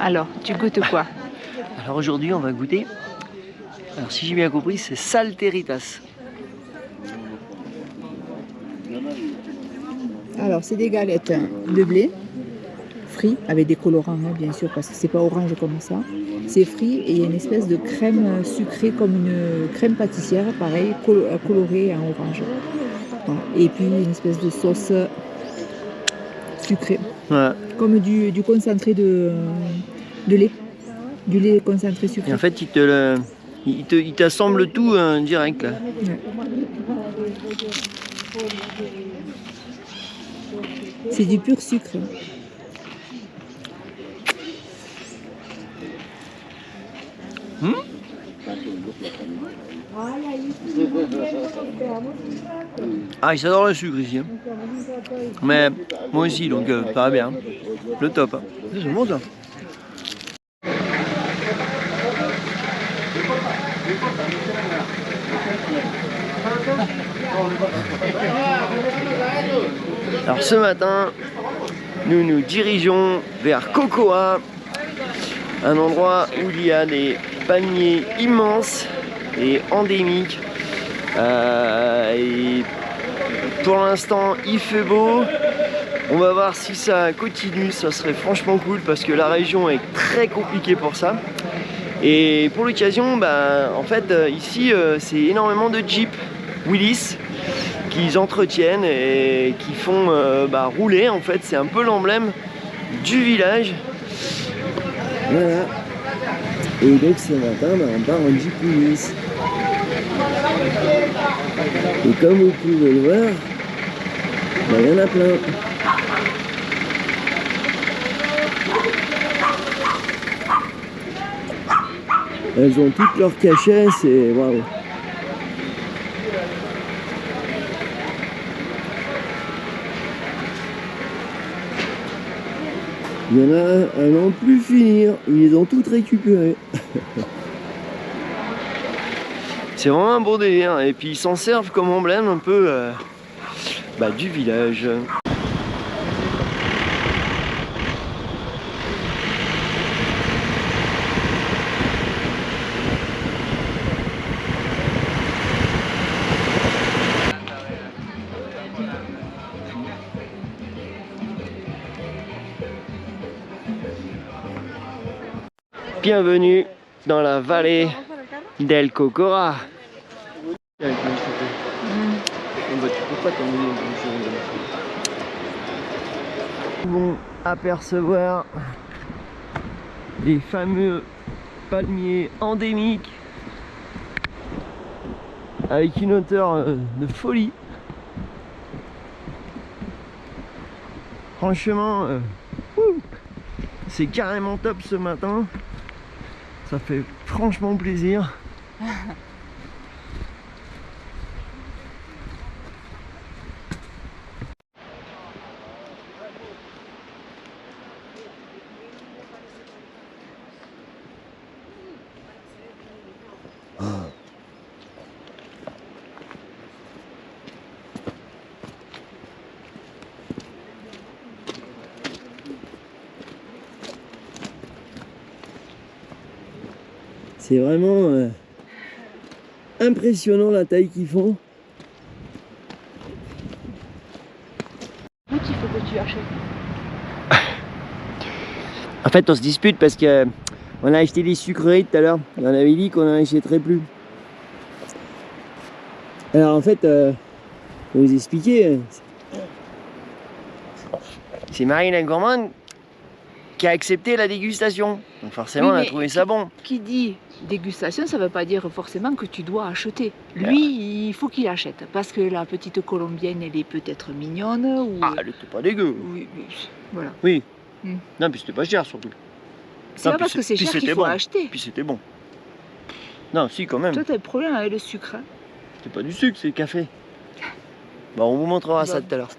Alors, tu goûtes quoi? Alors aujourd'hui, on va goûter. Alors si j'ai bien compris, c'est Salteritas. Alors, c'est des galettes de blé, frites, avec des colorants, hein, bien sûr, parce que c'est pas orange comme ça. C'est frit et il y a une espèce de crème sucrée, comme une crème pâtissière, pareil, colorée en orange. Voilà. Et puis une espèce de sauce sucrée, Ouais. comme du concentré de lait, du lait concentré sucré. Et en fait, il t'assemble tout direct là. Ouais. C'est du pur sucre. Ah, ils adorent le sucre ici. Hein. Mais moi aussi, donc ça va bien. Le top. Hein. C'est bon ça. Alors ce matin, nous nous dirigeons vers Cocoa, un endroit où il y a des palmiers immenses et endémiques. Et pour l'instant, il fait beau. On va voir si ça continue, ça serait franchement cool parce que la région est très compliquée pour ça. Et pour l'occasion, en fait, ici, c'est énormément de Jeep Willys qu'ils entretiennent et qui font rouler. En fait, c'est un peu l'emblème du village. Voilà. Et donc ce matin, on part en Jeep Willys. Et comme vous pouvez le voir, il y en a plein. Elles ont toutes leurs cachets, c'est waouh. Il y en a un n'en plus finir, ils les ont toutes récupérées. C'est vraiment un bon délire, et puis ils s'en servent comme emblème un peu du village. Bienvenue dans la vallée del Cocora. Tu peux pas apercevoir les fameux palmiers endémiques avec une hauteur de folie. Franchement, c'est carrément top ce matin. Ça fait franchement plaisir. C'est vraiment impressionnant la taille qu'ils font. Où il faut que tu achètes? En fait, on se dispute parce que on a acheté des sucreries tout à l'heure. On avait dit qu'on n'en achèterait plus. Alors en fait, pour vous expliquer, c'est Marie la gourmande qui a accepté la dégustation. Donc forcément, Oui, on a trouvé ça bon. Qui dit dégustation, ça ne veut pas dire forcément que tu dois acheter. Lui, il faut qu'il achète. Parce que la petite colombienne, elle est peut-être mignonne. Ou... Ah, elle était pas dégueu. Oui, voilà. Oui. Mm. Non, puis c'était pas cher surtout. C'est pas parce que c'est cher qu'il faut acheter. Puis c'était bon. Non, si, quand même. Toi, t'as le problème avec le sucre. Hein. C'est pas du sucre, c'est le café. Bon, on vous montrera ça tout à l'heure.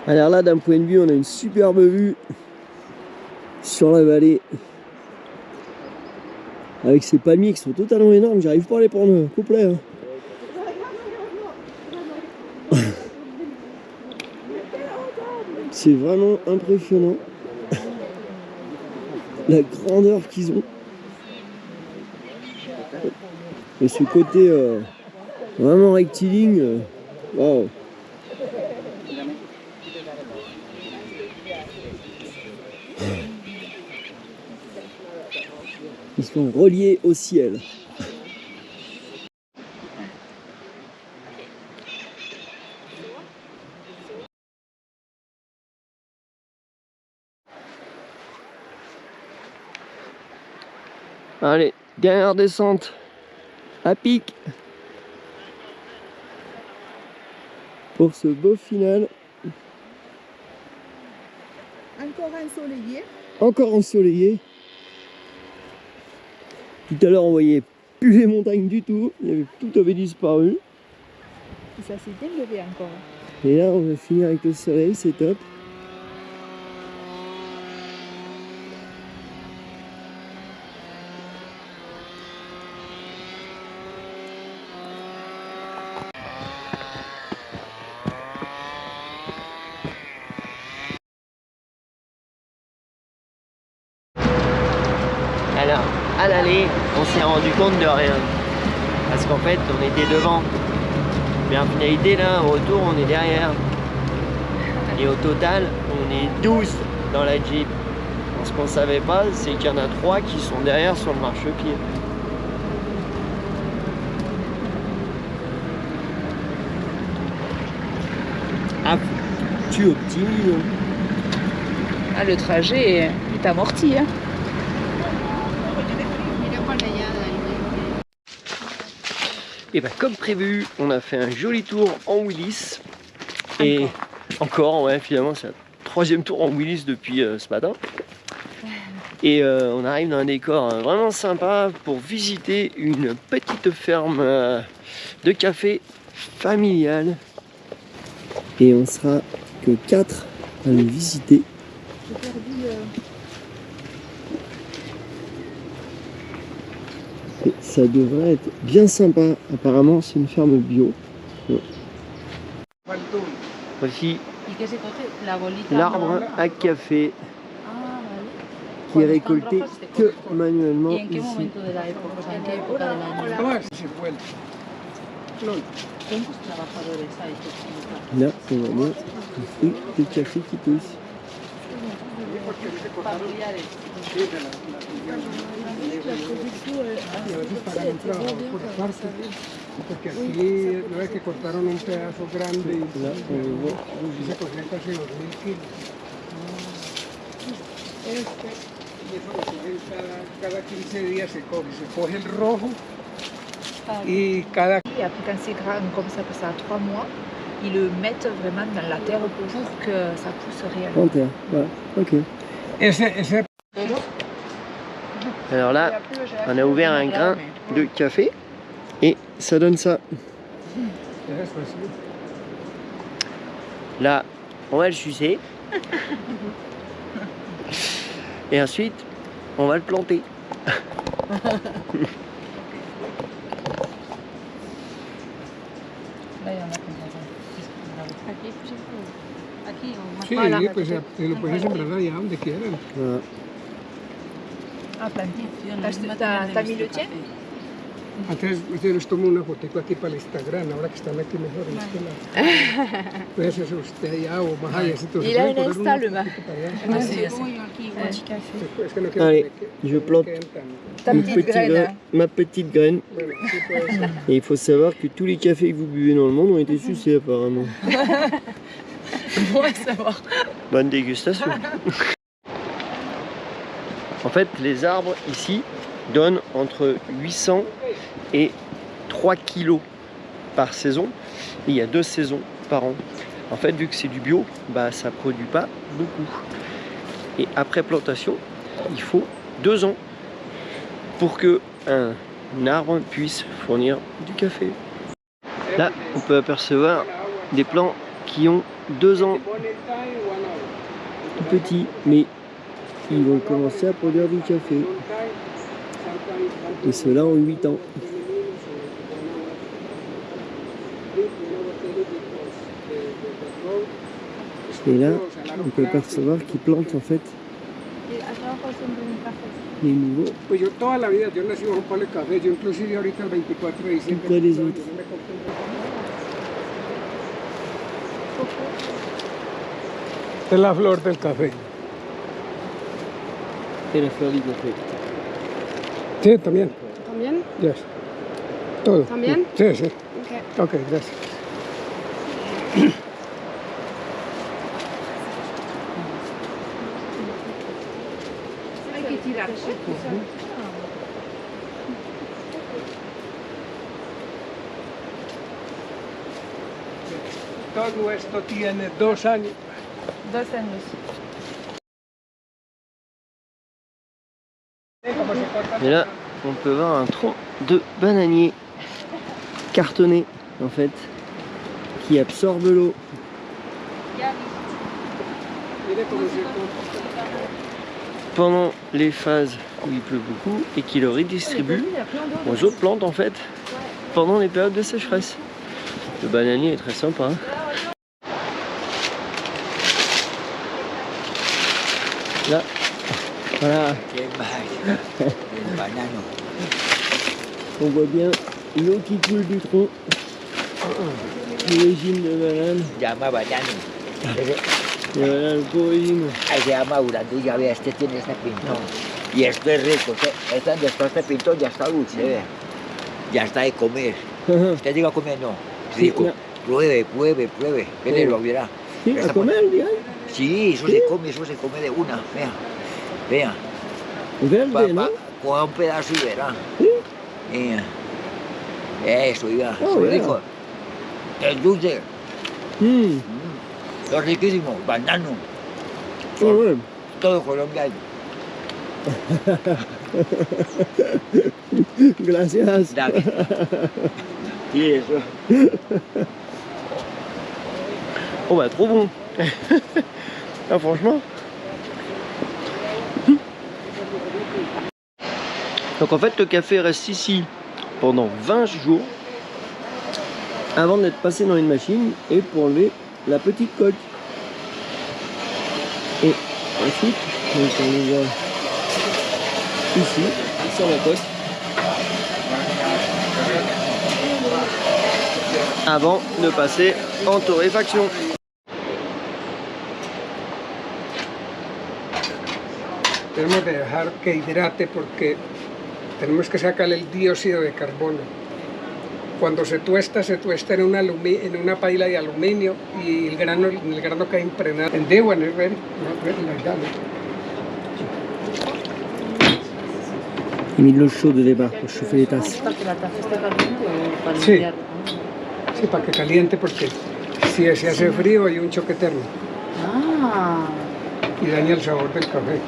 Alors là, d'un point de vue, on a une superbe vue sur la vallée. Avec ces palmiers qui sont totalement énormes, j'arrive pas à les prendre complet. Hein. C'est vraiment impressionnant. La grandeur qu'ils ont. Et ce côté vraiment rectiligne. Waouh. Ils sont reliés au ciel. Allez, dernière descente à pic pour ce beau final. Encore ensoleillé. Encore ensoleillé. Tout à l'heure on voyait plus les montagnes du tout, tout avait disparu. Et ça s'est délevé encore. Et là on va finir avec le soleil, c'est top. Alors, à l'aller, on s'est rendu compte de rien. Parce qu'en fait, on était devant. Mais en finalité, là, au retour, on est derrière. Et au total, on est 12 dans la Jeep. Ce qu'on savait pas, c'est qu'il y en a 3 qui sont derrière sur le marchepied. Ah, tu optimises. Ah, le trajet est amorti. Hein. Et bien comme prévu, on a fait un joli tour en Willis. Et encore ouais, finalement c'est le 3e tour en Willis depuis ce matin. Et on arrive dans un décor vraiment sympa pour visiter une petite ferme de café familiale. Et on sera que 4 à le visiter. Et ça devrait être bien sympa. Apparemment, c'est une ferme bio. Ouais. Voici l'arbre à café qui est récolté que manuellement ici. Là, on va voir le fruit de café qui pousse. Porque aquí no es que cortaron un pedazo grande y se cocían casi 2000 kilos. Y eso lo cogen cada 15 días, se coge el rojo y cada... Et après quand c'est grand comme ça, que ça a 3 mois, ils le mettent vraiment dans la terre pour que ça pousse réellement. En terre, voilà, ok. Alors là, on a ouvert un grain de café et ça donne ça. Là, on va le sucer. Et ensuite, on va le planter. Sí, pues se lo pueden sembrar allá donde quieran. Voilà. Ah, planté. T'as mis le tien? Antes yo les tomo una fotico aquí para el Instagram, ahora que están aquí mejor en este lado. Puede ser usted allá o más allá. Il a un Insta, le mec. Allez, je plante ma petite graine. Et il faut savoir que tous les cafés que vous buvez dans le monde ont été sucés apparemment. On va savoir. Bonne dégustation. En fait, les arbres ici donnent entre 800 et 3 kilos par saison. Et il y a 2 saisons par an. En fait, vu que c'est du bio, bah, ça ne produit pas beaucoup. Et après plantation, il faut 2 ans pour que un arbre puisse fournir du café. Là, on peut apercevoir des plants qui ont 2 ans. Petits, mais ils vont commencer à produire du café. Et ceux-là ont 8 ans. Et là, on peut apercevoir qu'ils plantent en fait les nouveaux. Pues yo toda la vida, yo nací bajo palo de café, yo inclusive ahorita el 24 de diciembre. Près des autres. yo me compré un- Esta es la flor del café. Et la fleur du café. Sí, también. ¿También? Yes. Todo. ¿También? Sí, sí. Ok. Ok, gracias. Hay que tirar. Todo esto tiene 2 años. 2 años. Et là, on peut voir un tronc de bananier cartonné en fait, qui absorbe l'eau. Mire cómo se corta. Pendant les phases où il pleut beaucoup et qui le redistribue aux autres plantes en fait pendant les périodes de sécheresse. Le bananier est très sympa. Hein. Là, voilà, on voit bien l'eau qui coule du tronc. L'origine de banane. Se llama banano. De banane pour origine. Ahí se llama Urandú, ya vea, este tiene este pintón. Y esto es rico, esta donde está este pintón ya está dulce, vea. Ya está de comer. Usted diga comer, no. Sí, Rico. no. Pruebe, pruebe, pruebe. ¿Qué lo verá? Sí, a comer, bien. Sí, eso se come de una, vea. Vea. Verde, ¿no? Coja un pedazo y verá. Sí. Eso, ya. Oh, Muy yeah. rico. Es dulce. Mm. Es riquísimo. Banano. Ah ouais. Todo colombiano. Gracias. Dame. Y eso. Oh bah trop bon. Ah, franchement. Donc en fait le café reste ici pendant 20 jours avant d'être passé dans une machine et pour enlever la petite coque. Et ensuite, donc on le voit ici, sur la coque. Avant de passer en torréfaction. Tenemos que dejar que hidrate porque tenemos que sacar el dióxido de carbono. Cuando se tuesta en una paila de aluminio y el grano cae impregnado. En day one, like that. Il met de l'eau chaude au départ pour chauffer les tasses. Sí. Sí, para que caliente porque si se hace frío hay un choque térmico Ah. y daña el sabor del café.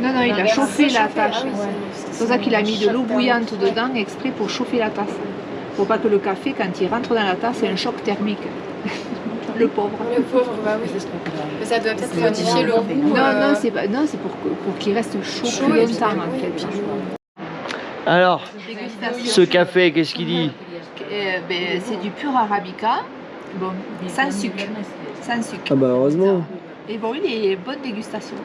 Non, non, il a chauffé la tasse. C'est pour ça qu'il a mis de l'eau bouillante dedans exprès pour chauffer la tasse. Pour pas que le café, quand il rentre dans la tasse, ait un choc thermique. Le pauvre. Le pauvre, bah oui. Mais ça doit peut-être modifier le goût. Non, c'est pour qu'il reste chaud plus longtemps en fait. Alors, Dégustation. ce café, qu'est-ce qu'il dit? C'est du pur arabica, bon, sans sucre. Sans sucre. Ah bah heureusement. Et bon, il est bonne dégustation.